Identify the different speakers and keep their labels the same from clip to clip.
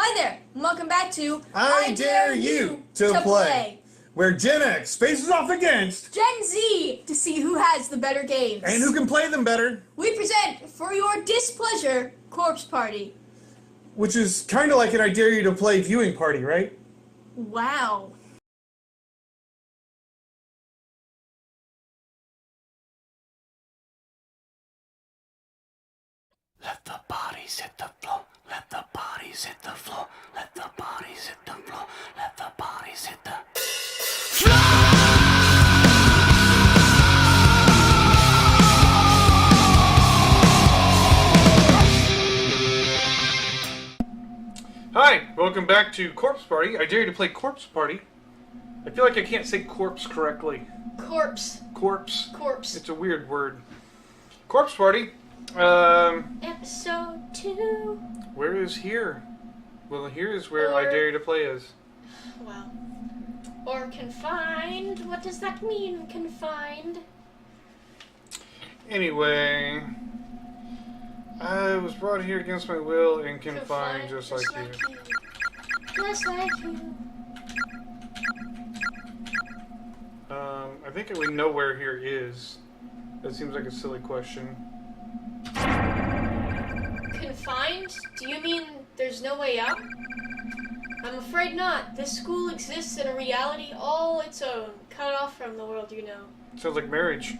Speaker 1: Hi there, and welcome back to
Speaker 2: I Dare You to Play, where Gen X faces off against
Speaker 1: Gen Z to see who has the better games.
Speaker 2: and who can play them better,
Speaker 1: We present, for your displeasure, Corpse Party.
Speaker 2: which is kind of like an I Dare You to Play viewing party, right?
Speaker 1: Wow.
Speaker 3: Let the bodies hit the floor. Let the bodies hit the floor. Let the bodies hit the floor. Let the bodies hit the
Speaker 2: Hi, welcome back to Corpse Party. I Dare You to Play Corpse Party. I feel like I can't say corpse correctly.
Speaker 1: Corpse.
Speaker 2: Corpse.
Speaker 1: Corpse.
Speaker 2: It's a weird word. Corpse Party.
Speaker 1: Episode 2.
Speaker 2: Where is here? Well, here is where I Dare You to Play is.
Speaker 1: Wow. Or confined. What does that mean, confined?
Speaker 2: Anyway, I was brought here against my will and confined just like you.
Speaker 1: Just like you.
Speaker 2: I think we know where here is. That seems like a silly question.
Speaker 1: Confined? Do you mean there's no way out? I'm afraid not. This school exists in a reality all its own, cut off from the world you know.
Speaker 2: Sounds like marriage.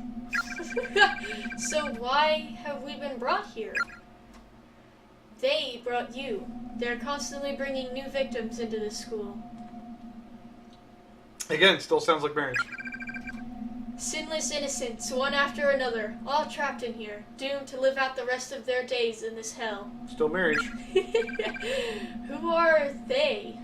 Speaker 1: So why have we been brought here? They brought you. They're constantly bringing new victims into this school.
Speaker 2: Again, still sounds like marriage.
Speaker 1: Sinless innocents, one after another, all trapped in here, doomed to live out the rest of their days in this hell.
Speaker 2: Still marriage.
Speaker 1: Who are they?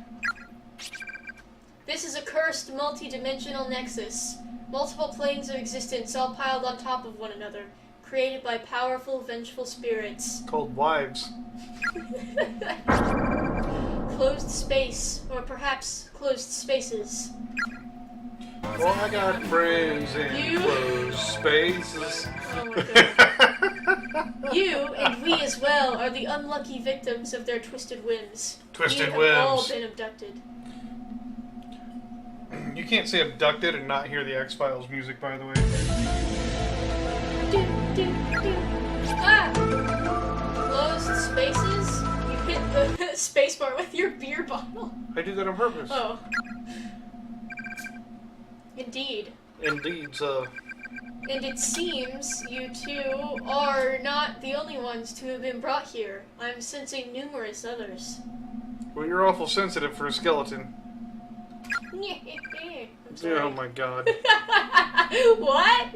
Speaker 1: This is a cursed, multi-dimensional nexus. Multiple planes of existence all piled on top of one another, created by powerful, vengeful spirits.
Speaker 2: Called wives.
Speaker 1: Closed space, or perhaps closed spaces.
Speaker 2: Well, I got friends in closed spaces.
Speaker 1: Oh my god. You, and we as well, are the unlucky victims of their twisted whims.
Speaker 2: Twisted
Speaker 1: We have all
Speaker 2: whims.
Speaker 1: been abducted.
Speaker 2: You can't say abducted and not hear the X-Files music, by the way.
Speaker 1: Do, do, do. Ah! Closed spaces? You hit the spacebar with your beer bottle.
Speaker 2: I did that on purpose.
Speaker 1: Oh. Indeed.
Speaker 2: Indeed, so.
Speaker 1: And it seems you two are not the only ones to have been brought here. I'm sensing numerous others.
Speaker 2: Well, you're awful sensitive for a skeleton.
Speaker 1: I'm sorry.
Speaker 2: Oh my god.
Speaker 1: What?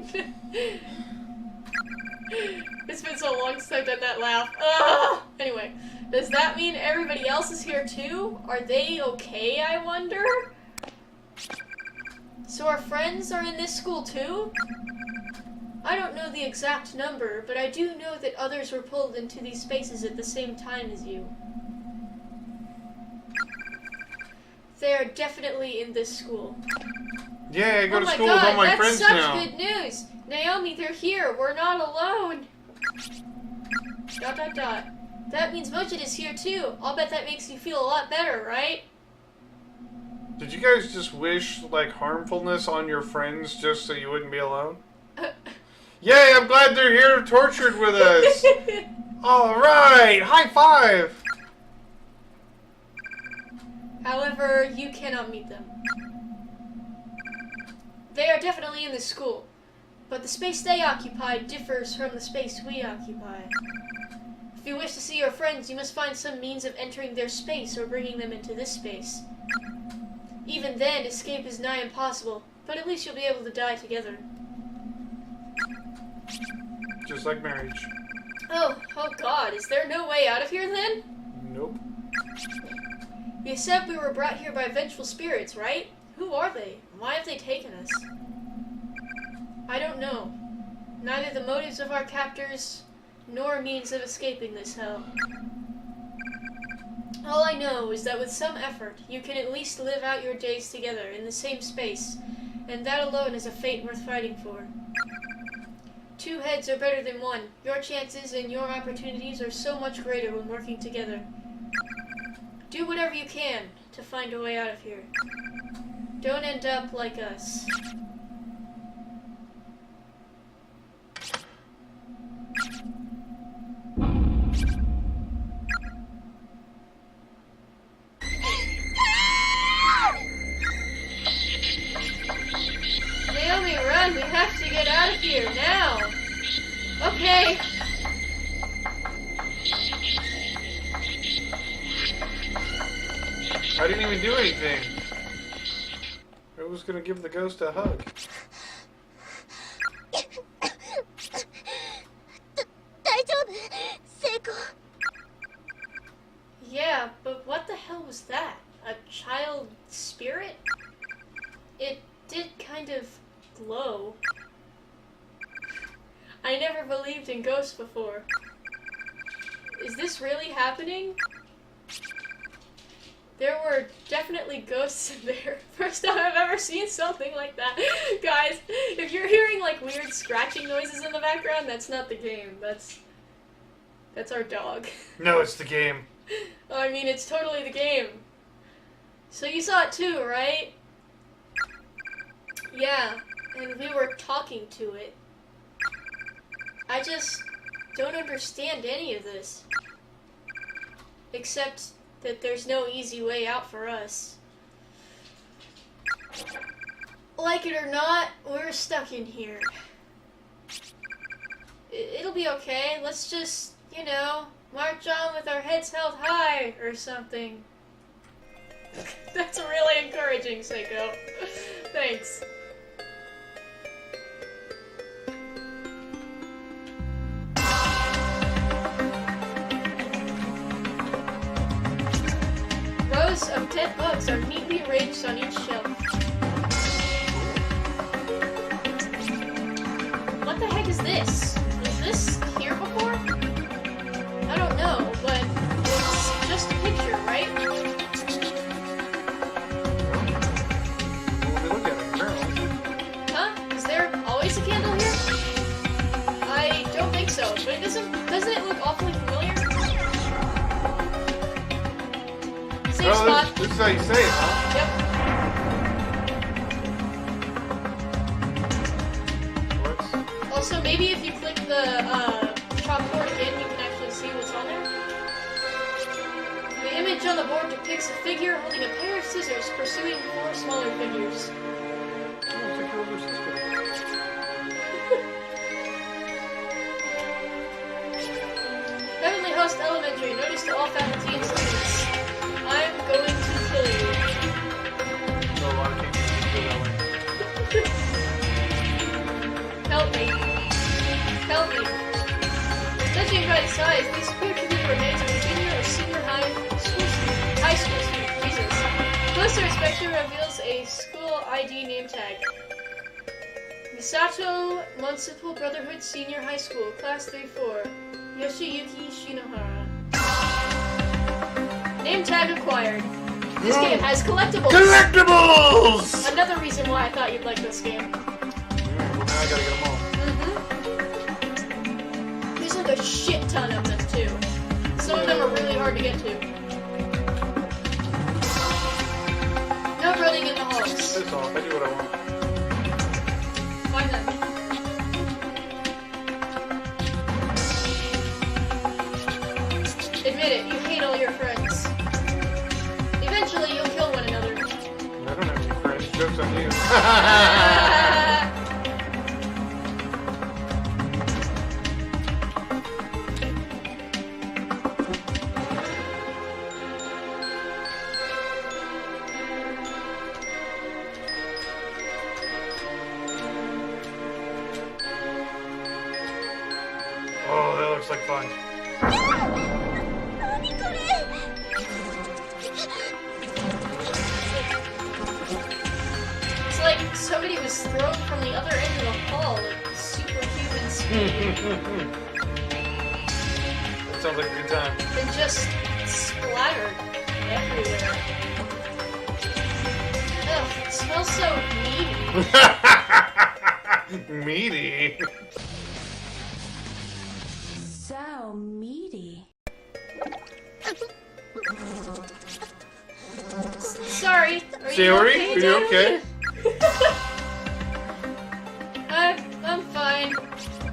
Speaker 1: It's been so long since I've done that laugh. Ugh. Anyway, does that mean everybody else is here too? Are they okay, I wonder? So our friends are in this school too? I don't know the exact number, but I do know that others were pulled into these spaces at the same time as you. They are definitely in this school.
Speaker 2: Yeah, I go to school
Speaker 1: God,
Speaker 2: with all my friends now.
Speaker 1: that's such good news! Naomi, they're here. We're not alone. ... That means Mojit is here too. I'll bet that makes you feel a lot better, right?
Speaker 2: Did you guys just wish, like, harmfulness on your friends just so you wouldn't be alone? Yay, I'm glad they're here tortured with us! Alright, high five!
Speaker 1: However, you cannot meet them. They are definitely in this school, but the space they occupy differs from the space we occupy. If you wish to see your friends, you must find some means of entering their space or bringing them into this space. Even then, escape is nigh impossible, but at least you'll be able to die together.
Speaker 2: Just like marriage.
Speaker 1: Oh god, is there no way out of here then?
Speaker 2: Nope.
Speaker 1: You said we were brought here by vengeful spirits, right? Who are they? Why have they taken us? I don't know. Neither the motives of our captors, nor means of escaping this hell. All I know is that with some effort, you can at least live out your days together in the same space, and that alone is a fate worth fighting for. Two heads are better than one. Your chances and your opportunities are so much greater when working together. Do whatever you can to find a way out of here. Don't end up like us. Naomi, run! We have to get out of here now! Okay.
Speaker 2: I didn't even do anything. I was gonna give the ghost a hug.
Speaker 1: Yeah, but what the hell was that? A child spirit? It did kind of glow. I never believed in ghosts before. Is this really happening? There were definitely ghosts in there. First time I've ever seen something like that. Guys, if you're hearing like weird scratching noises in the background, that's not the game. That's our dog.
Speaker 2: No, it's the game.
Speaker 1: I mean, it's totally the game. So you saw it too, right? Yeah, and we were talking to it. I just don't understand any of this. Except that there's no easy way out for us. Like it or not, we're stuck in here. It'll be okay. Let's just, you know, march on with our heads held high or something. That's really encouraging, Seiko. Thanks. Rows of dead bugs are neatly arranged on each shelf. What the heck is this? Was this here before? I don't know, but it's just a picture, right? Huh? Is there always a candle here? I don't think so, but doesn't it look awfully familiar? Same spot.
Speaker 2: This is how you say it, huh?
Speaker 1: Yep.
Speaker 2: What's...
Speaker 1: Also, maybe if you click the chalkboard again, you can actually see what's on there. The image on the board depicts a figure holding a pair of scissors pursuing 4 smaller figures.
Speaker 2: Oh, take your older sister.
Speaker 1: Heavenly Host Elementary, notice to all faculty and students. I'm going to kill you.
Speaker 2: No, a lot of teachers feel that way.
Speaker 1: Help me. Help me. Judging by the size, these appear to be the remains of a junior or senior high school student. Jesus. Closer inspection reveals a school ID name tag. Misato Municipal Brotherhood Senior High School, Class 3-4. Yoshiyuki Shinohara. Name tag acquired. This game has collectibles!
Speaker 2: Collectibles!
Speaker 1: Another reason why I thought you'd like this game.
Speaker 2: Well, now I gotta get them all.
Speaker 1: There's like a shit ton of them too. Some of them are really hard to get to. No running in the halls.
Speaker 2: Piss off, I do what I want.
Speaker 1: Find them. Admit it, you hate all your friends. Eventually you'll kill one another.
Speaker 2: I don't have any friends. Joke's on you. Oh, that looks like fun.
Speaker 1: It's like somebody was thrown from the other end of the hall at superhuman speed.
Speaker 2: That sounds like a good time.
Speaker 1: And just splattered everywhere. Ugh, it smells so meaty.
Speaker 2: Meaty.
Speaker 4: So meaty.
Speaker 2: Sayori, are you okay?
Speaker 1: I'm fine.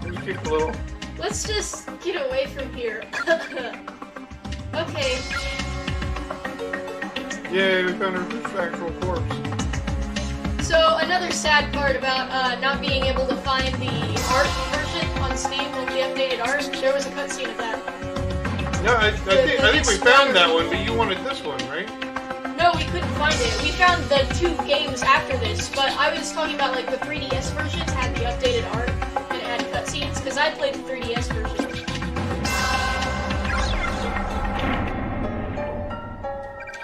Speaker 2: You kicked a little.
Speaker 1: Let's just get away from here. Okay.
Speaker 2: Yay, we found her actual corpse.
Speaker 1: So another sad part about not being able to find the art version on Steam with the updated art, there was a cutscene of that.
Speaker 2: No, I think we found that one, but you wanted this one, right?
Speaker 1: No, we couldn't find it. We found the 2 games after this, but I was talking about like the 3DS version had the updated art and it had cutscenes, because I played the 3DS version.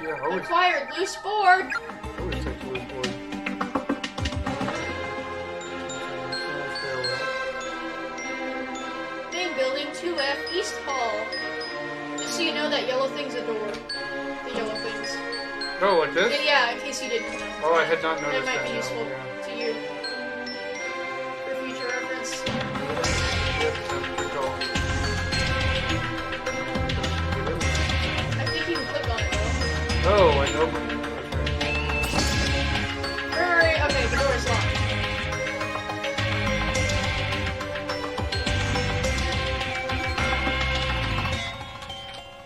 Speaker 2: Yeah, always.
Speaker 1: Acquired loose board!
Speaker 2: Always take the loose board.
Speaker 1: Main building 2F East Hall. Just so you know, that yellow thing's a door. The yellow things.
Speaker 2: Oh, like this?
Speaker 1: Yeah, in case you didn't know.
Speaker 2: Oh, I had not noticed
Speaker 1: That might
Speaker 2: that.
Speaker 1: be useful
Speaker 2: Yeah.
Speaker 1: to you. For future reference.
Speaker 2: Yep, that's pretty cool.
Speaker 1: I think you can click on it though.
Speaker 2: Oh, I know.
Speaker 1: Hurry! Okay, the door is locked.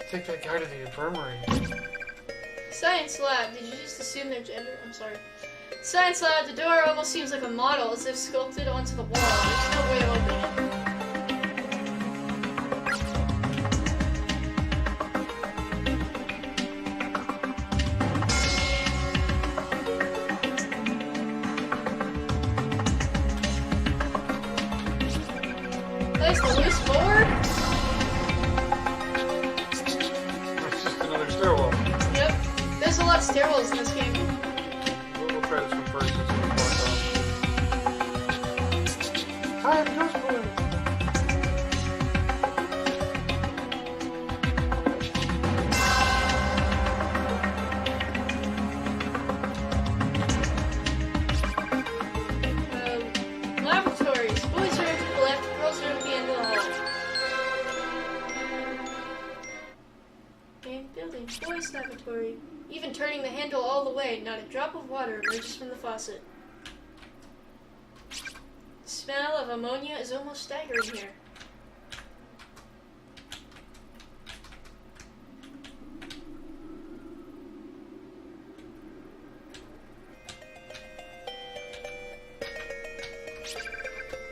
Speaker 2: Take that guy to the infirmary.
Speaker 1: Science lab. Did you just assume their gender? I'm sorry. Science lab. The door almost seems like a model, as if sculpted onto the wall. There's no way of opening it. Place the loose board.
Speaker 2: It's just another stairwell.
Speaker 1: Yep. There's a lot of stairwells in this game.
Speaker 2: We'll try this one first and see what's going on. Hi, I'm Ghost Boy.
Speaker 1: Laboratories. Boys' room to the left, girls' room at the end of the hall. Main building. Boys' lavatory. Even turning the handle all the way, not a drop of water emerges from the faucet. The smell of ammonia is almost staggering here.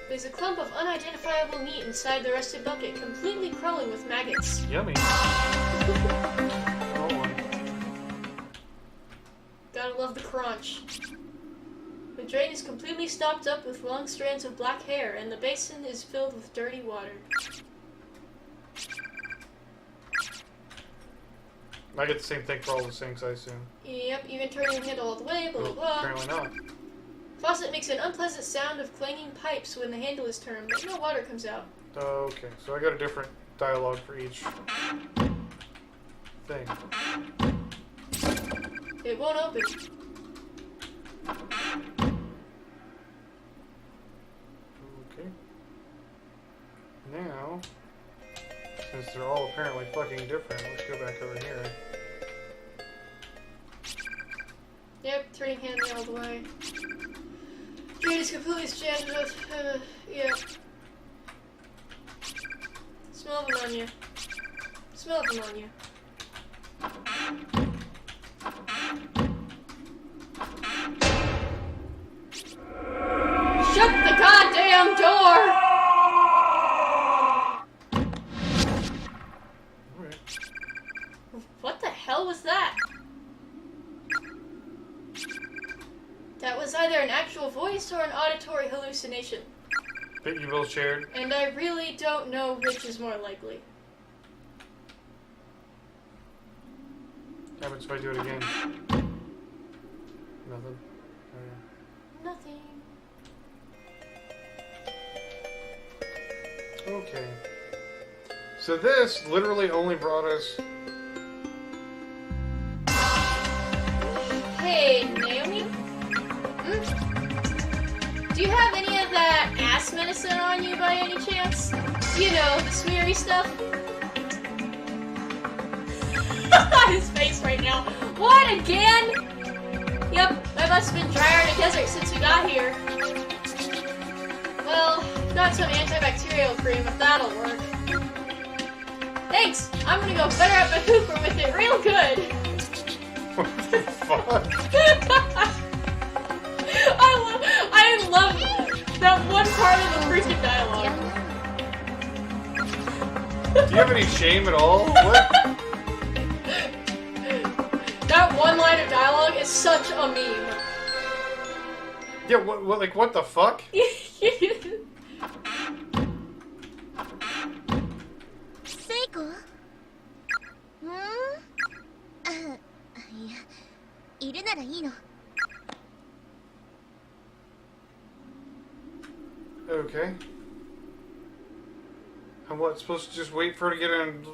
Speaker 1: There's a clump of unidentifiable meat inside the rusted bucket, completely crawling with maggots.
Speaker 2: Yummy. Oh, one.
Speaker 1: Gotta love the crunch. The drain is completely stopped up with long strands of black hair, and the basin is filled with dirty water.
Speaker 2: I get the same thing for all the sinks, I assume.
Speaker 1: Yep, even turning the handle all the way, blah blah blah.
Speaker 2: Apparently not.
Speaker 1: Faucet makes an unpleasant sound of clanging pipes when the handle is turned, but no water comes out.
Speaker 2: Okay, so I got a different dialogue for each thing.
Speaker 1: It won't open.
Speaker 2: Okay. Now, since they're all apparently fucking different, let's go back over here.
Speaker 1: Yep, turning handle all the way. Drain is completely jammed with, yeah. Smell of ammonia. Smell of ammonia. Shut the goddamn door!
Speaker 2: Alright.
Speaker 1: What the hell was that? That was either an actual voice or an auditory hallucination.
Speaker 2: That you both shared.
Speaker 1: And I really don't know which is more likely.
Speaker 2: What happens if I do it again? Nothing.
Speaker 1: Nothing.
Speaker 2: Okay. So this literally only brought us...
Speaker 1: Hey, Naomi? Do you have any of that ass medicine on you by any chance? You know, the smeary stuff? His face right now. What, again? Yep, it must have been drier in a desert since we got here. Well, got some antibacterial cream if that'll work. Thanks! I'm gonna go butter up my pooper with it real good!
Speaker 2: What the fuck?
Speaker 1: I love that one part of the freaking dialogue.
Speaker 2: Do you have any shame at all? What?
Speaker 1: That one line of dialogue is such a meme.
Speaker 2: Yeah, what, like, what the fuck?
Speaker 4: Seiko? Hmm? いや、いるならいいの。
Speaker 2: Okay. I'm what, supposed to just wait for her to get in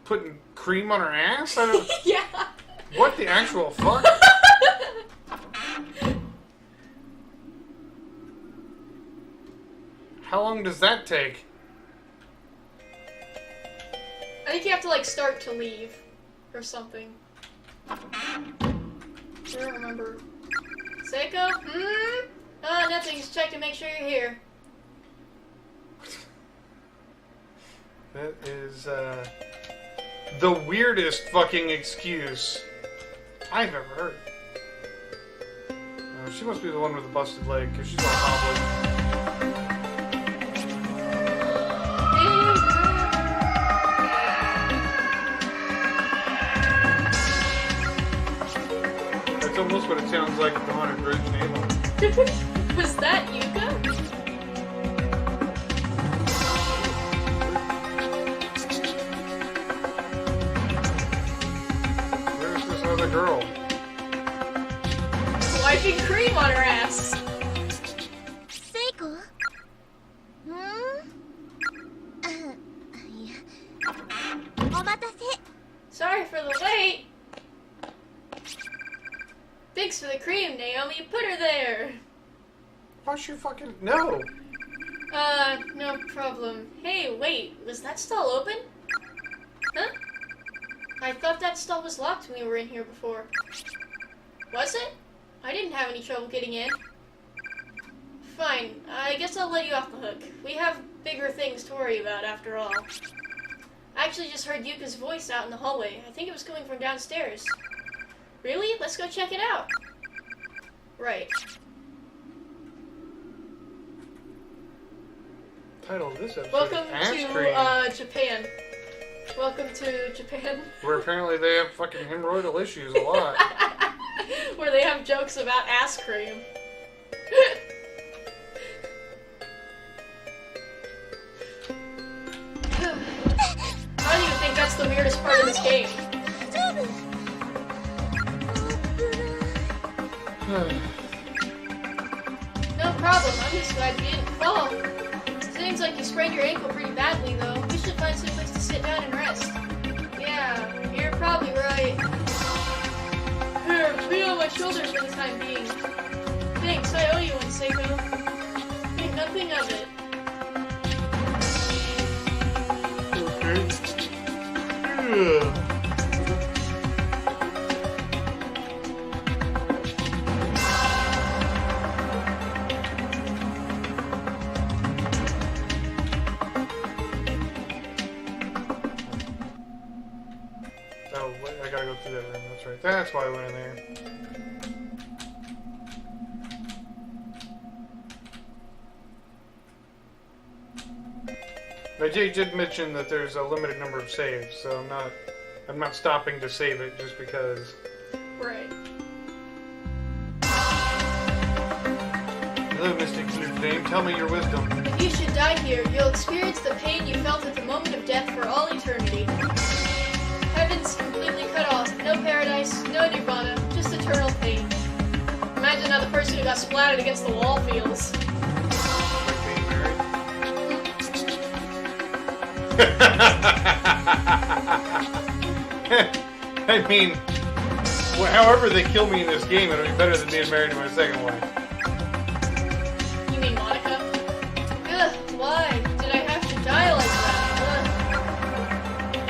Speaker 2: putting cream on her ass? I don't...
Speaker 1: Yeah.
Speaker 2: What the actual fuck? How long does that take?
Speaker 1: I think you have to like start to leave or something. I don't remember. Seiko? Hmm? Oh, nothing. Just check to make sure you're here.
Speaker 2: That is, the weirdest fucking excuse I've ever heard. She must be the one with the busted leg, because she's all hobbling. That's almost what it sounds like at the Haunted Bridge in Avon.
Speaker 1: Was that Yuka?
Speaker 2: Where's this other girl?
Speaker 1: Wiping cream on her ass.
Speaker 4: Seiko? Hmm? いや、お待たせ。
Speaker 1: Sorry for the wait. Thanks for the cream, Naomi. Put her there.
Speaker 2: Why's you fucking... No!
Speaker 1: No problem. Hey, wait. Was that stall open? Huh? I thought that stall was locked when we were in here before. Was it? I didn't have any trouble getting in. Fine. I guess I'll let you off the hook. We have bigger things to worry about, after all. I actually just heard Yuka's voice out in the hallway. I think it was coming from downstairs. Really? Let's go check it out. Right.
Speaker 2: Title of this episode
Speaker 1: Welcome
Speaker 2: is Ass
Speaker 1: to,
Speaker 2: Cream.
Speaker 1: Japan. Welcome to Japan.
Speaker 2: Where apparently they have fucking hemorrhoidal issues a lot.
Speaker 1: Where they have jokes about ass cream. I don't even think that's the weirdest part of this game.
Speaker 4: 大丈夫。
Speaker 1: No problem, I'm just glad you didn't fall. Seems like you sprained your ankle pretty badly, though. We should find some place to sit down and rest. Yeah, you're probably right. Here, be on my shoulder for the time being. Thanks, I owe you one, Seiko. Think nothing of it.
Speaker 2: Okay. Ugh. Oh, wait, I gotta go through that room. That's right. That's why I went in there. But Jay did mention that there's a limited number of saves, so I'm not stopping to save it just because.
Speaker 1: Right.
Speaker 2: Hello, Mystic Blue Flame. Tell me your wisdom.
Speaker 1: If you should die here, you'll experience the pain you felt at the moment of death for all eternity. Heaven's completely cut off. No paradise, no nirvana, just eternal pain. Imagine how the person who got splattered against the wall feels.
Speaker 2: Like being married? I mean, well, however they kill me in this game, it'll be better than being married to my second wife.
Speaker 1: You mean Monica? Ugh, why did I have to die like that?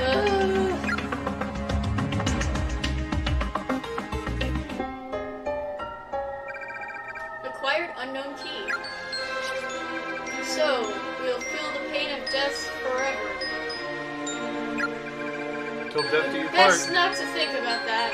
Speaker 1: Ugh.
Speaker 2: death do you part.
Speaker 1: Best not to think about that.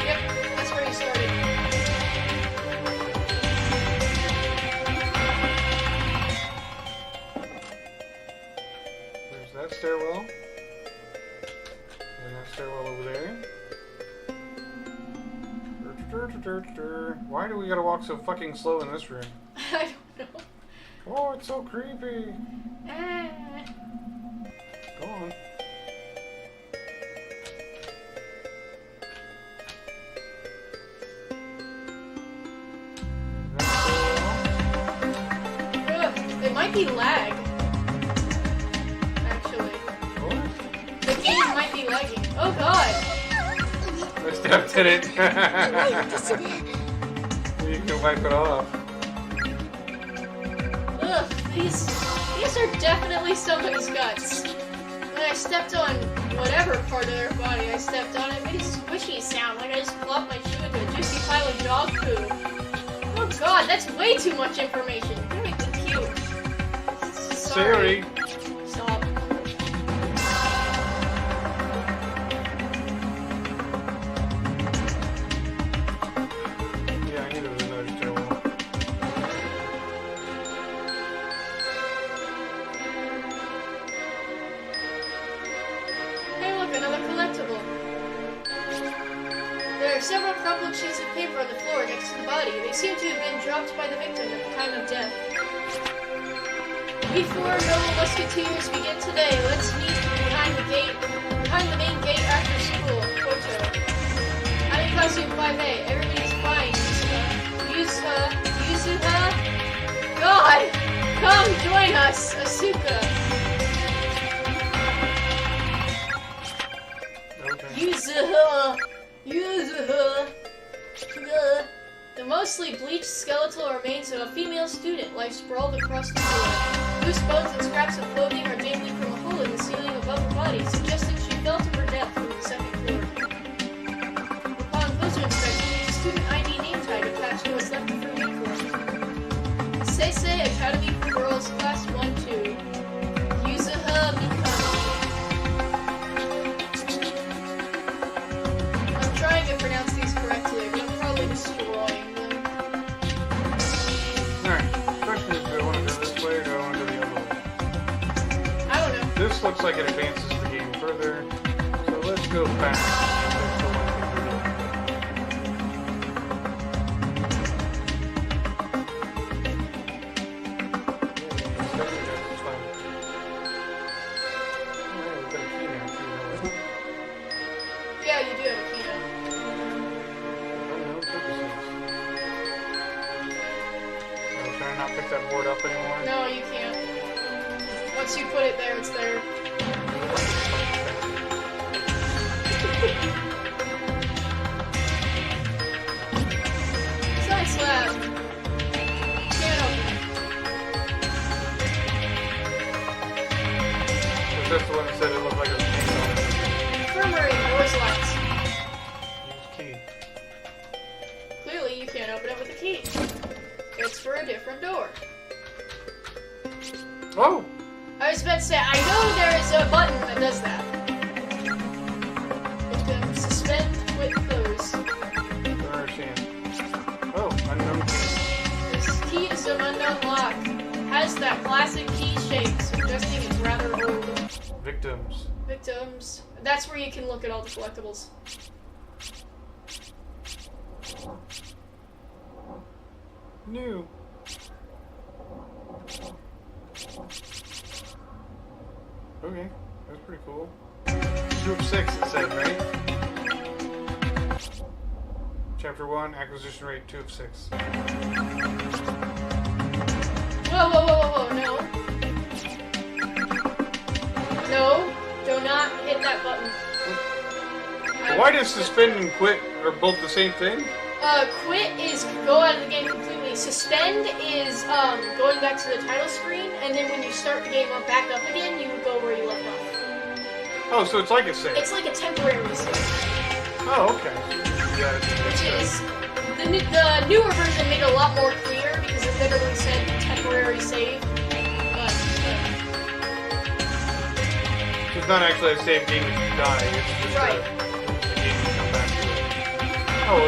Speaker 1: Yep, that's where he started.
Speaker 2: There's that stairwell. And that stairwell over there. Why do we gotta walk so fucking slow in this room?
Speaker 1: I don't know.
Speaker 2: Oh, it's so creepy.
Speaker 1: Ah.
Speaker 2: Go on.
Speaker 1: Ugh, it might be lag. Actually.
Speaker 2: What?
Speaker 1: The game might be lagging. Oh god!
Speaker 2: I stepped in it.
Speaker 4: ないですね
Speaker 2: You can wipe it off.
Speaker 1: Ugh, these are definitely somebody's guts. When I stepped on whatever part of their body I stepped on, it made a squishy sound like I just plopped my shoe into a juicy pile of dog poo. Oh god, that's way too much information. You're making me cute. Sorry. Stop.
Speaker 2: Yeah, I knew there was another stairwell.
Speaker 1: Hey look, another collectible. There are several crumpled sheets of paper on the floor next to the body. They seem to have been dropped by the victim at the time of death. Before Noble Musketeers begin today, let's meet behind the main gate after school. Photo. I'm in costume 5A. Everybody's fine. Yuzuha. God! Come join us, Asuka.
Speaker 2: Okay.
Speaker 1: Yuzuha. The mostly bleached skeletal remains of a female student lie sprawled across the floor. Loose bones and scraps of clothing are dangling from a hole in the ceiling above the body, suggesting she fell to her death from the second floor. Upon closer inspection, there's a student ID name tag attached to what's left of her uniform. Seisei Academy for Girls, Class 1-2. Yuzuha Mikami. I'm trying to pronounce these correctly, but I'm probably destroying them.
Speaker 2: Alright, question is, do I want to go this way or do I want to go the other way?
Speaker 1: I don't know.
Speaker 2: This looks like it advances the game further, so let's go back. That's the one thing we're doing.
Speaker 1: Yeah, you do have a key now.
Speaker 2: Can I not pick that board up anymore?
Speaker 1: No, you can't. Once you put it there, it's there. Side slab. Can't open it.
Speaker 2: That's the one that said it looked like it was paint on it.
Speaker 1: Infirmary, doors locked.
Speaker 2: Use key.
Speaker 1: Clearly, you can't open it with a key. It's for a different door.
Speaker 2: Oh!
Speaker 1: I was about to say, I know there is a button that does that. It can suspend, quit, close.
Speaker 2: Don't understand. Oh, unknown key.
Speaker 1: This key to some unknown lock has that classic key shape, suggesting it's rather old.
Speaker 2: Victims.
Speaker 1: Victims. That's where you can look at all the collectibles.
Speaker 2: New. Okay, that's pretty cool. Group 6 it said, right? Chapter 1, acquisition rate 2 of 6.
Speaker 1: Whoa, whoa, whoa, whoa, whoa, no. No, do not hit that button.
Speaker 2: Why does suspend and quit are both the same thing?
Speaker 1: Quit is go out of the game completely quickly. Suspend is going back to the title screen, and then when you start the game up back up again, you would go where you left off.
Speaker 2: Oh, so it's like a save.
Speaker 1: It's like a temporary save.
Speaker 2: Oh, okay. Yeah,
Speaker 1: Which is the newer version made it a lot more clear because it literally said temporary save. But
Speaker 2: it's not actually a save game if you die. It's just
Speaker 1: right.
Speaker 2: a game you come back to. Oh,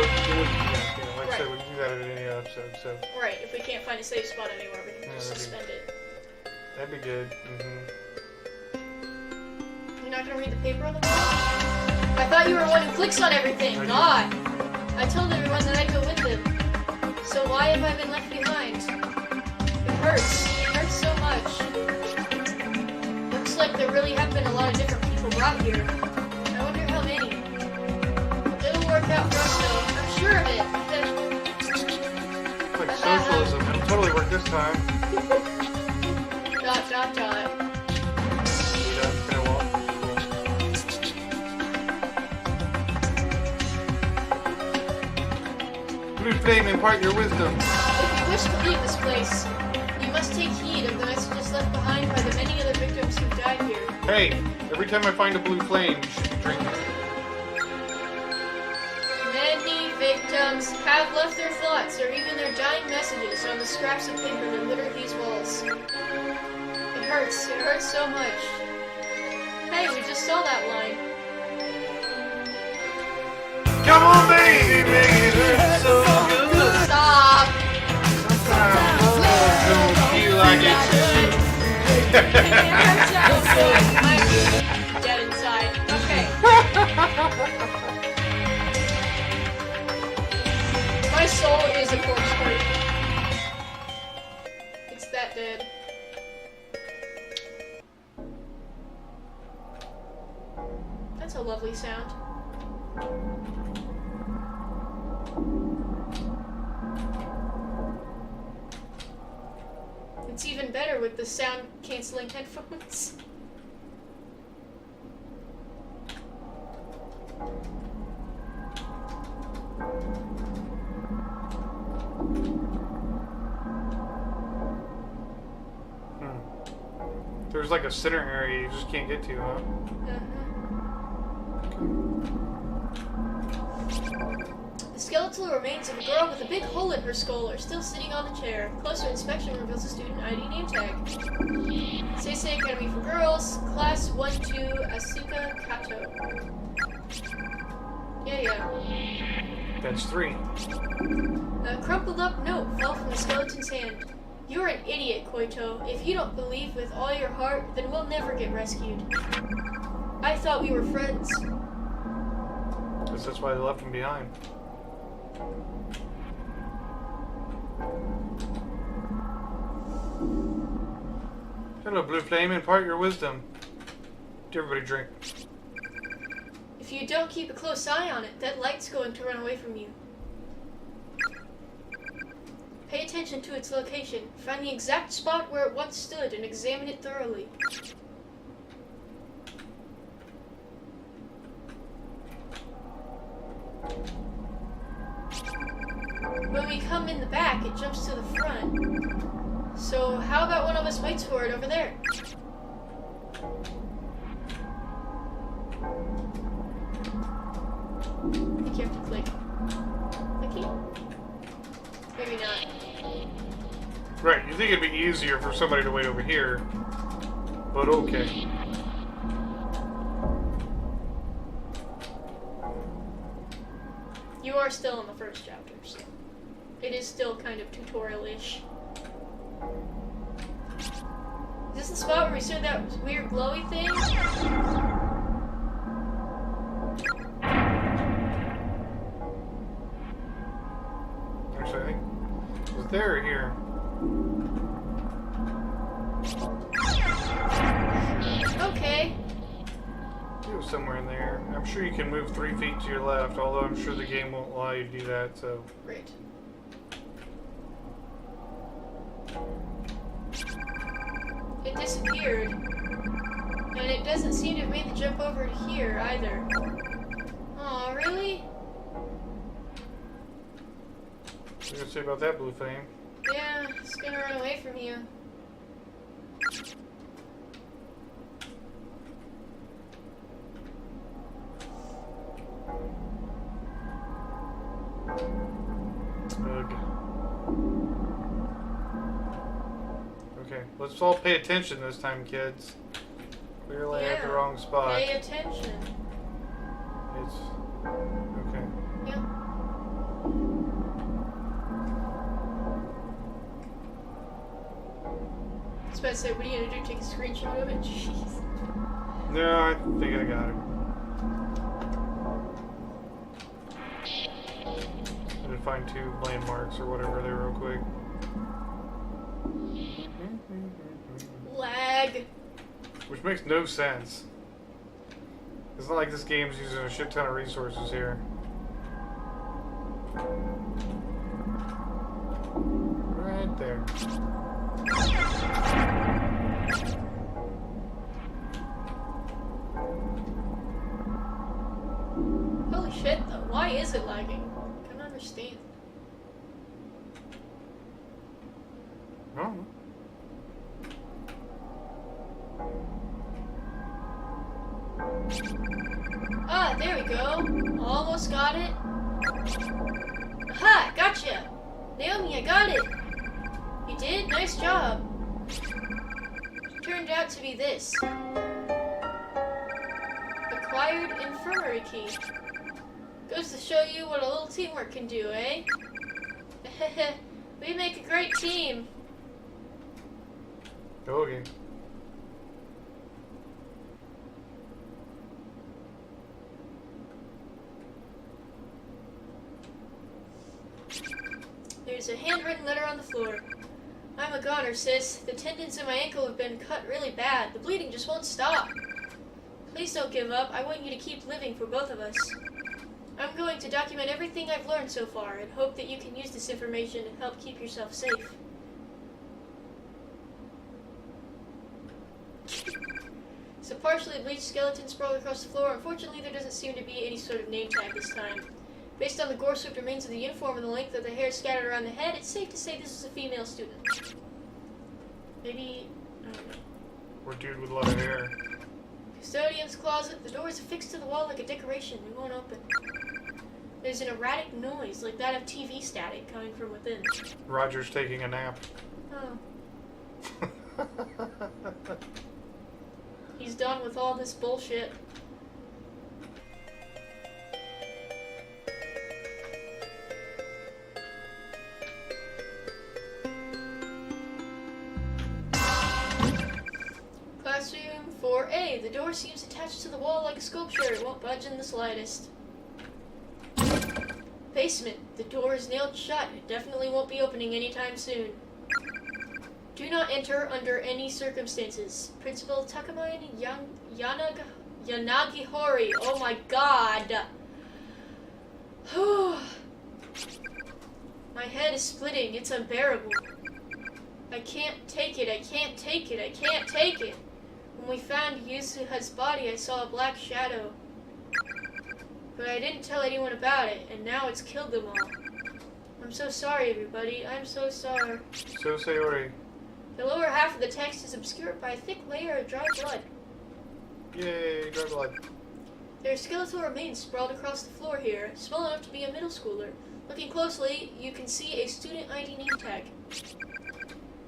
Speaker 2: like I said, we can do that at any episode. So
Speaker 1: Right. If we can't find a safe spot anywhere, we can just suspend it.
Speaker 2: that'd be good. Mm-hmm.
Speaker 1: You're not gonna read the paper on the wall? I thought you were one who clicks on everything. Not. I told everyone that I'd go with them. So why have I been left behind? It hurts. It hurts so much. Looks like there really have been a lot of different people brought here. I wonder how many. It'll work out for us though. I'm sure of it.
Speaker 2: Like socialism. It'll totally work this time.
Speaker 1: Dot dot dot.
Speaker 2: Yeah, kind of well. Blue flame, impart your wisdom.
Speaker 1: If you wish to leave this place, you must take heed of the messages left behind by the many other victims who died here.
Speaker 2: Hey, every time I find a blue flame, you should be drinking it.
Speaker 1: Many victims have left their thoughts or even their dying messages on the scraps of paper that litter these walls. It hurts so much. Hey, we just saw that line.
Speaker 2: Come on, baby, make it hurt so good.
Speaker 1: Stop!
Speaker 2: Sometimes love don't feel like it should.
Speaker 1: It hurts so good. I'm dead inside. Okay. My soul is a corpse heart. It's that dead. That's a lovely sound. It's even better with the sound canceling headphones.
Speaker 2: There's like a center area you just can't get to, huh?
Speaker 1: The skeletal remains of a girl with a big hole in her skull are still sitting on the chair. Closer inspection reveals a student ID name tag. Seisei Academy for Girls, Class 1-2, Asuka Kato. Yeah.
Speaker 2: That's 3.
Speaker 1: A crumpled up note fell from the skeleton's hand. You're an idiot, Koito. If you don't believe with all your heart, then we'll never get rescued. I thought we were friends.
Speaker 2: Guess that's why they left him behind. Hello, Blue Flame, impart your wisdom. Everybody drink.
Speaker 1: If you don't keep a close eye on it, that light's going to run away from you. Pay attention to its location. Find the exact spot where it once stood and examine it thoroughly. When we come in the back, it jumps to the front. So how about one of us waits for it over there? I think you have to click. Clicky? Maybe not.
Speaker 2: Right, you think it'd be easier for somebody to wait over here, but okay.
Speaker 1: You are still in the first chapter, so it is still kind of tutorial-ish. Is this the spot where we saw that weird glowy thing?
Speaker 2: Actually, I think it was there or here.
Speaker 1: Okay.
Speaker 2: It was somewhere in there. I'm sure you can move 3 feet to your left, although I'm sure the game won't allow you to do that, so.
Speaker 1: Great. It disappeared. And it doesn't seem to have made the jump over to here either. Aw, really?
Speaker 2: What are you gonna say about that, Blue Flame?
Speaker 1: Yeah, it's gonna run away from you.
Speaker 2: Ugh. Okay, let's all pay attention this time, kids. Clearly at the wrong spot.
Speaker 1: Pay attention.
Speaker 2: It's okay.
Speaker 1: Yeah. I was about to say, what are you gonna do? Take a screenshot of it? Jeez.
Speaker 2: No, I think I got it. I did find 2 landmarks or whatever there real quick.
Speaker 1: Lag.
Speaker 2: Which makes no sense. It's not like this game's using a shit ton of resources here. Right there.
Speaker 1: Holy shit, though. Why is it lagging? I don't understand.
Speaker 2: No.
Speaker 1: Ah, there we go. Almost got it. Aha, gotcha. Naomi, I got it. You did? Nice job. It turned out to be this. Acquired infirmary key. Goes to show you what a little teamwork can do, eh? We make a great team.
Speaker 2: Okay.
Speaker 1: There's a handwritten letter on the floor. I'm a goner, sis. The tendons in my ankle have been cut really bad. The bleeding just won't stop. Please don't give up. I want you to keep living for both of us. I'm going to document everything I've learned so far and hope that you can use this information to help keep yourself safe. Some partially bleached skeleton sprawled across the floor. Unfortunately, there doesn't seem to be any sort of name tag this time. Based on the gore-soaked remains of the uniform and the length of the hair scattered around the head, it's safe to say this is a female student. Maybe, I don't know.
Speaker 2: Or dude with a lot of hair.
Speaker 1: Custodian's closet. The door is affixed to the wall like a decoration. It won't open. There's an erratic noise, like that of TV static, coming from within.
Speaker 2: Roger's taking a nap.
Speaker 1: Oh. He's done with all this bullshit. Classroom 4A. The door seems attached to the wall like a sculpture. It won't budge in the slightest. Basement. The door is nailed shut. It definitely won't be opening anytime soon. Do not enter under any circumstances. Principal Takamine Yanagihori. Oh my god. My head is splitting. It's unbearable. I can't take it. I can't take it. I can't take it. When we found Yusuha's body, I saw a black shadow. But I didn't tell anyone about it, and now it's killed them all. I'm so sorry, everybody. I'm so sorry.
Speaker 2: So sorry.
Speaker 1: The lower half of the text is obscured by a thick layer of dry blood.
Speaker 2: Yay, dry blood.
Speaker 1: There are skeletal remains sprawled across the floor here, small enough to be a middle schooler. Looking closely, you can see a student ID name tag.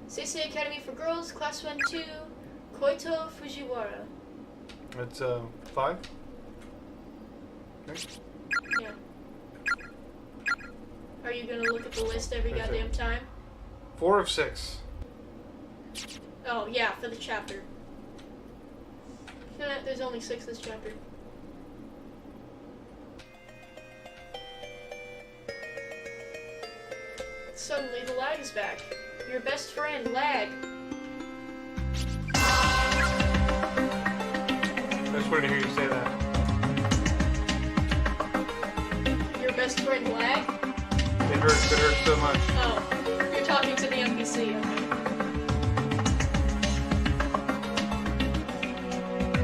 Speaker 1: Seisei Academy for Girls, Class 1-2, Koito Fujiwara.
Speaker 2: That's 5. Okay.
Speaker 1: Yeah. Are you gonna look at the list every
Speaker 2: That's
Speaker 1: goddamn time?
Speaker 2: 4 of 6.
Speaker 1: Oh, yeah, for the chapter. There's only 6 this chapter. Suddenly the lag is back. Your best friend, Lag.
Speaker 2: I just wanted to hear you say that.
Speaker 1: Your best friend, Lag?
Speaker 2: It hurts so much.
Speaker 1: Oh, you're talking to the NPC, okay.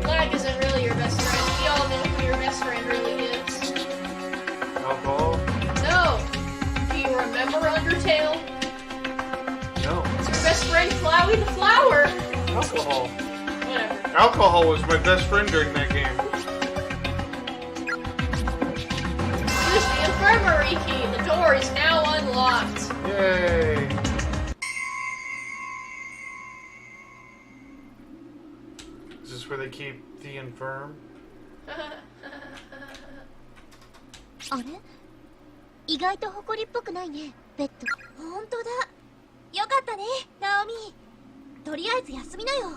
Speaker 1: Lag isn't really your best friend. We all know who your best friend really is.
Speaker 2: Alcohol?
Speaker 1: No! Do you remember under
Speaker 2: alcohol.
Speaker 1: Whatever.
Speaker 2: Alcohol was my best friend during that game.
Speaker 1: Use the infirmary key. The door is now unlocked.
Speaker 2: Yay! Is this where they keep the infirm?
Speaker 4: あれ意外と誇りっぽくないねベッド本当だよかったねナオミとりあえず休みなよ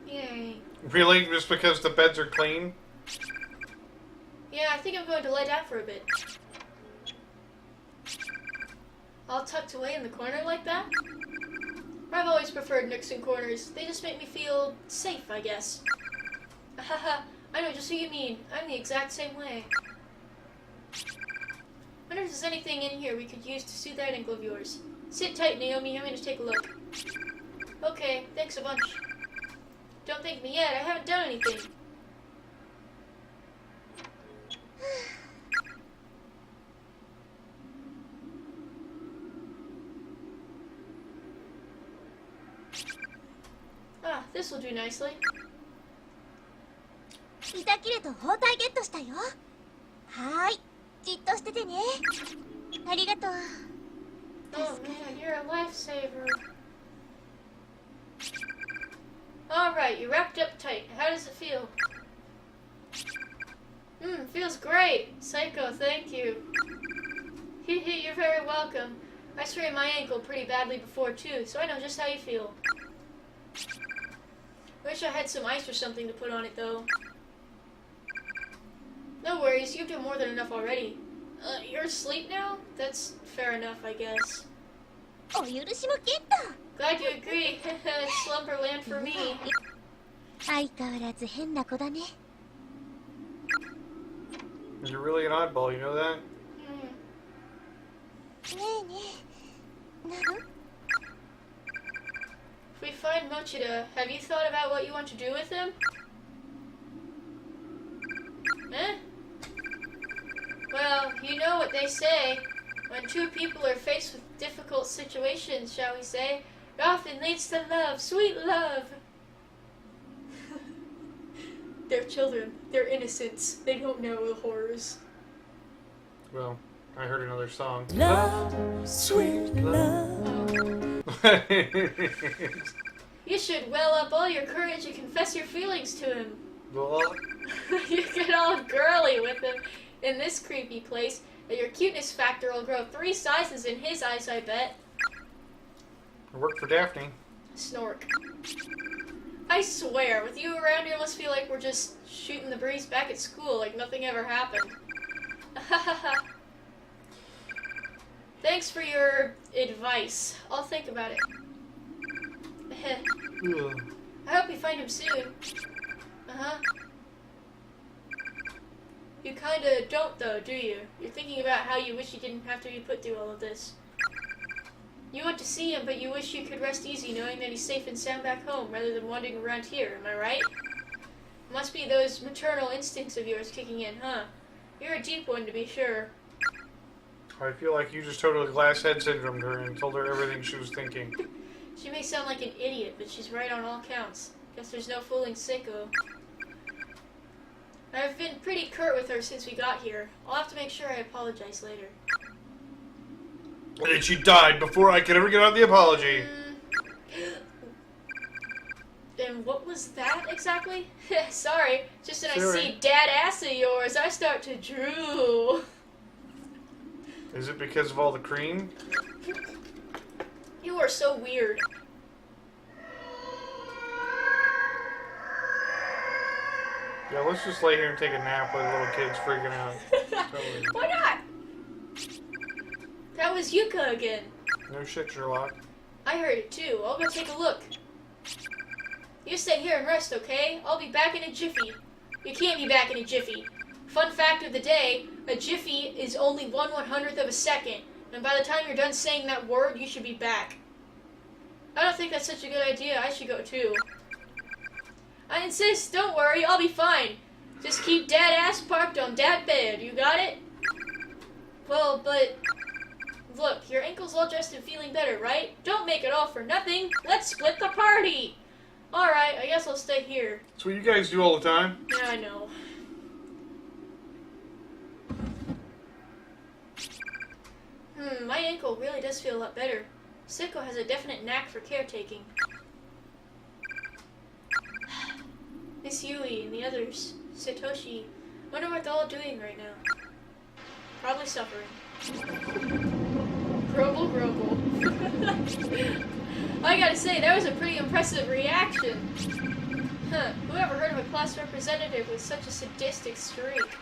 Speaker 1: Yay.
Speaker 2: Really? Just because the beds are clean?
Speaker 1: Yeah, I think I'm going to lie down for a bit. All tucked away in the corner like that? I've always preferred nooks and corners. They just make me feel safe, I guess. Haha, I know just what you mean. I'm the exact same way. Wonder if there's anything in here we could use to soothe that ankle of yours. Sit tight, Naomi. I'm going to take a look. Okay, thanks a bunch. Don't thank me yet. I haven't done anything. Ah, this will do nicely.
Speaker 4: 板切れと包帯ゲットしたよはーいじっとしててねありがとう
Speaker 1: Oh man, you're a lifesaver. Alright, you're wrapped up tight. How does it feel? Feels great. Psycho, thank you. Hee you're very welcome. I sprained my ankle pretty badly before too, so I know just how you feel. Wish I had some ice or something to put on it though. No worries, you've done more than enough already. You're asleep now? That's fair enough, I guess.
Speaker 4: お許しもゲット
Speaker 1: Glad you agree. Slumberland for me.
Speaker 4: 相変わらず変な子だね
Speaker 2: You're really an oddball, you know that?
Speaker 4: ねえねえなる
Speaker 1: If we find Mochida, have you thought about what you want to do with him? Eh? Well, you know what they say. When two people are faced with difficult situations, shall we say, it often leads to love, sweet love. They're children. They're innocents. They don't know the horrors.
Speaker 2: Well, I heard another song.
Speaker 3: Love, sweet love.
Speaker 1: You should well up all your courage and confess your feelings to him.
Speaker 2: Well,
Speaker 1: You get all girly with him in this creepy place, and your cuteness factor will grow 3 sizes in his eyes, I bet.
Speaker 2: I work for Daphne.
Speaker 1: Snork. I swear, with you around here, it must feel like we're just shooting the breeze back at school like nothing ever happened. Thanks for your advice. I'll think about it.
Speaker 2: Ugh.
Speaker 1: I hope you find him soon. Uh-huh. You kinda don't though, do you? You're thinking about how you wish you didn't have to be put through all of this. You want to see him, but you wish you could rest easy knowing that he's safe and sound back home rather than wandering around here, am I right? Must be those maternal instincts of yours kicking in, huh? You're a deep one to be sure.
Speaker 2: I feel like you just totally glass head syndromed her and told her everything she was thinking.
Speaker 1: She may sound like an idiot, but she's right on all counts. Guess there's no fooling Seiko. I've been pretty curt with her since we got here. I'll have to make sure I apologize later.
Speaker 2: And she died before I could ever get out the apology.
Speaker 1: And what was that exactly? Sorry, just when I
Speaker 2: Sorry.
Speaker 1: see dad ass of yours, I start to drool.
Speaker 2: Is it because of all the cream?
Speaker 1: You are so weird.
Speaker 2: Yeah, let's just lay here and take a nap while the little kid's freaking out. Totally.
Speaker 1: Why not? That was Yuka again.
Speaker 2: No shit, Sherlock.
Speaker 1: I heard it too. I'll go take a look. You stay here and rest, okay? I'll be back in a jiffy. You can't be back in a jiffy. Fun fact of the day, a jiffy is only 1/100th of a second. And by the time you're done saying that word, you should be back. I don't think that's such a good idea. I should go too. I insist. Don't worry. I'll be fine. Just keep dad ass parked on dad bed. You got it? Well, but... Look, your ankle's all dressed and feeling better, right? Don't make it all for nothing. Let's split the party. Alright, I guess I'll stay here.
Speaker 2: That's what you guys do all the time.
Speaker 1: Yeah, I know. My ankle really does feel a lot better. Siko has a definite knack for caretaking. Miss Yui and the others. Satoshi. Wonder what they're all doing right now. Probably suffering. Grumble, grumble. I gotta say, that was a pretty impressive reaction. Huh, who ever heard of a class representative with such a sadistic streak?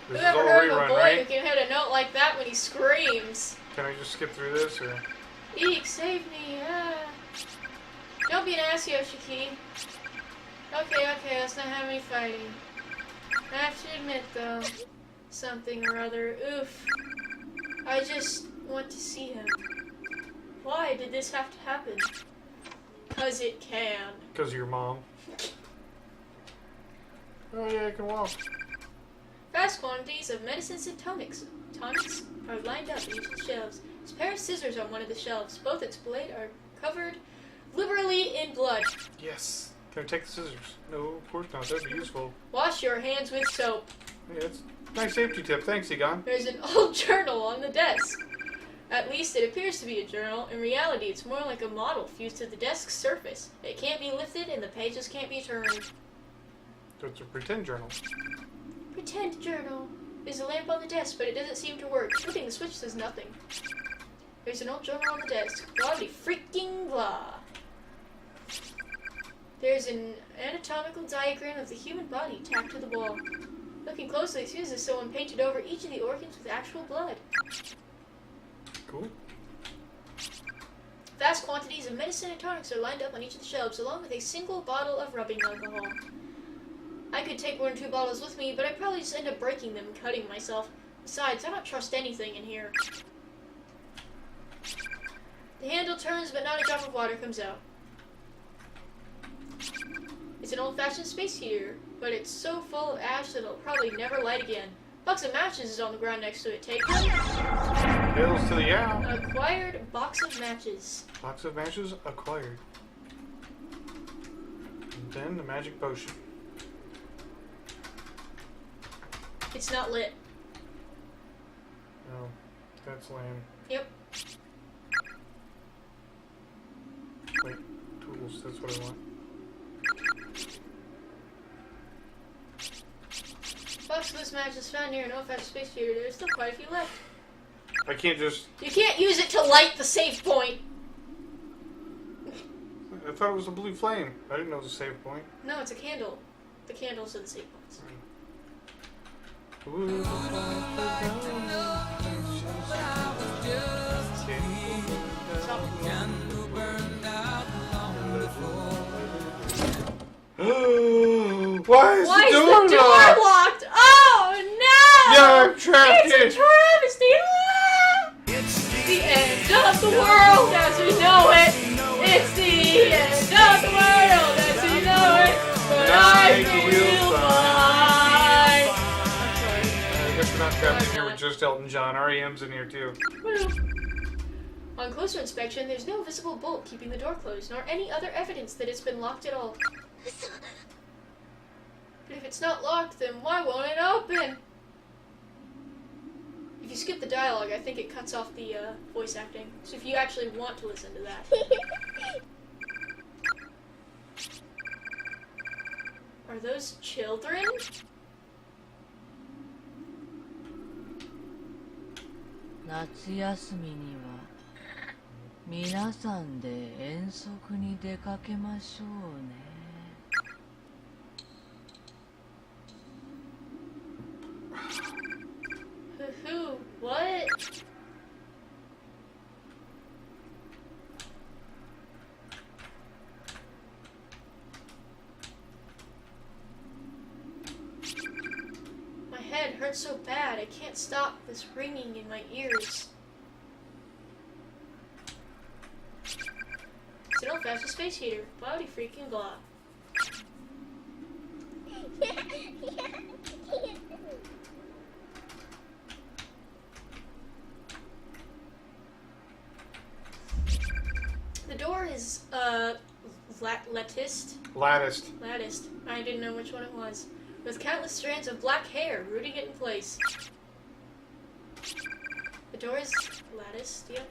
Speaker 1: Who
Speaker 2: This is
Speaker 1: ever
Speaker 2: all
Speaker 1: heard of a
Speaker 2: rerun,
Speaker 1: boy
Speaker 2: right?
Speaker 1: who can hit a note like that when he screams?
Speaker 2: Can I just skip through this, or?
Speaker 1: Eek, save me, Don't be an ass, Yoshiki. Okay, let's not have any fighting. I have to admit, though, something or other. Oof. I just want to see him. Why did this have to happen? 'Cause it can.
Speaker 2: Because of your mom. Oh yeah, I can walk.
Speaker 1: Vast quantities of medicines and tonics are lined up in each of the shelves. There's a pair of scissors on one of the shelves. Both its blades are covered liberally in blood.
Speaker 2: Yes. Can I take the scissors? No, of course not. That'd be useful.
Speaker 1: Wash your hands with soap.
Speaker 2: Yeah, it's a nice safety tip. Thanks, Egon.
Speaker 1: There's an old journal on the desk. At least it appears to be a journal. In reality, it's more like a model fused to the desk's surface. It can't be lifted and the pages can't be turned.
Speaker 2: So it's a pretend journal.
Speaker 1: Pretend journal. There's a lamp on the desk, but it doesn't seem to work. Flipping the switch does nothing. There's an old journal on the desk. Bloody freaking blah. There's an anatomical diagram of the human body tacked to the wall. Looking closely, it seems as if someone painted over each of the organs with actual blood.
Speaker 2: Cool.
Speaker 1: Vast quantities of medicine and tonics are lined up on each of the shelves, along with a single bottle of rubbing alcohol. I could take 1 or 2 bottles with me, but I'd probably just end up breaking them and cutting myself. Besides, I don't trust anything in here. The handle turns, but not a drop of water comes out. It's an old-fashioned space heater, but it's so full of ash that it'll probably never light again. Box of matches is on the ground next to it. Take them.
Speaker 2: Hails to the yeah.
Speaker 1: Acquired box of matches.
Speaker 2: Box of matches acquired. And then the magic potion.
Speaker 1: It's not lit.
Speaker 2: No, that's lame.
Speaker 1: Yep.
Speaker 2: Wait, tools, that's what I want.
Speaker 1: Box of this match is found near an old-fashioned space heater. There's still quite a few left.
Speaker 2: I can't just...
Speaker 1: You can't use it to light the save point.
Speaker 2: I thought it was a blue flame. I didn't know it was a save point.
Speaker 1: No, it's a candle. The candles are the save points.
Speaker 2: Ooh. Why is the door
Speaker 1: locked? Oh no!
Speaker 2: Yeah, I'm trapped in.
Speaker 1: It's a travesty! Ah! It's the end of the world as we know it. It's the end of the world as we know it. But I know we'll find. I'm sorry.
Speaker 2: I guess we're not trapped in here with just Elton John. R.E.M's in here too.
Speaker 1: Well, on closer inspection, there's no visible bolt keeping the door closed, nor any other evidence that it's been locked at all. But if it's not locked, then why won't it open? If you skip the dialogue, I think it cuts off the voice acting. So if you actually want to listen to that. Are those children?
Speaker 5: 夏休みには皆さんで遠足に出かけましょうね。
Speaker 1: Who? What? My head hurts so bad, I can't stop this ringing in my ears. It's an old-fashioned space heater. Bloody freaking blah.
Speaker 2: Latticed.
Speaker 1: Latticed. I didn't know which one it was. With countless strands of black hair rooting it in place. The door is latticed, yep.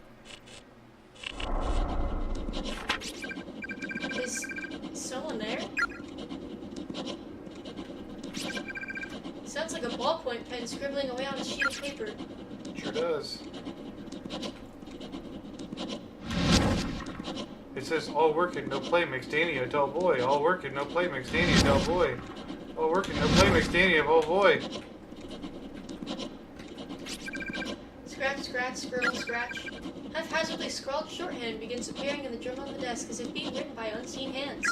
Speaker 1: Is someone there? Sounds like a ballpoint pen scribbling away on a sheet of paper.
Speaker 2: Sure does. It says, all work and no play makes Danny a dull boy. All work and no play makes Danny a dull boy. All work and no play makes Danny a dull boy.
Speaker 1: Scratch, scratch, scribble, scratch. Haphazardly scrawled shorthand begins appearing in the drum on the desk as if being written by unseen hands.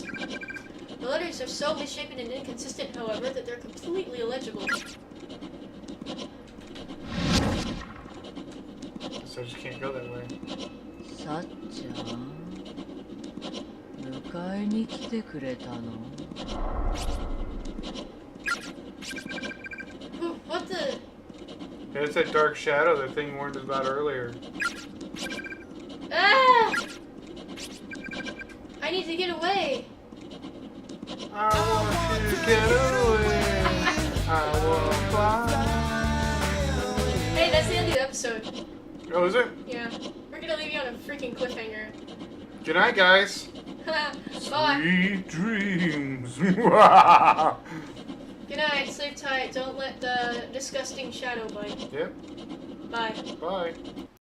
Speaker 1: The letters are so misshapen and inconsistent, however, that they're completely illegible.
Speaker 2: So I just can't go that way.
Speaker 5: さっちゃん迎えに来てくれたの
Speaker 1: What the?
Speaker 2: Yeah, it's that dark shadow that thing warned us about earlier.
Speaker 1: Ah! I need to get away.
Speaker 2: I want you to get away. I want to fly.
Speaker 1: Hey, that's the end of the episode.
Speaker 2: Oh, is it?
Speaker 1: Yeah. We're gonna leave you on a freaking cliffhanger.
Speaker 2: Good night, guys.
Speaker 1: Bye.
Speaker 2: Sweet dreams.
Speaker 1: Good night. Sleep tight. Don't let the disgusting shadow bite.
Speaker 2: Yep.
Speaker 1: Bye.
Speaker 2: Bye.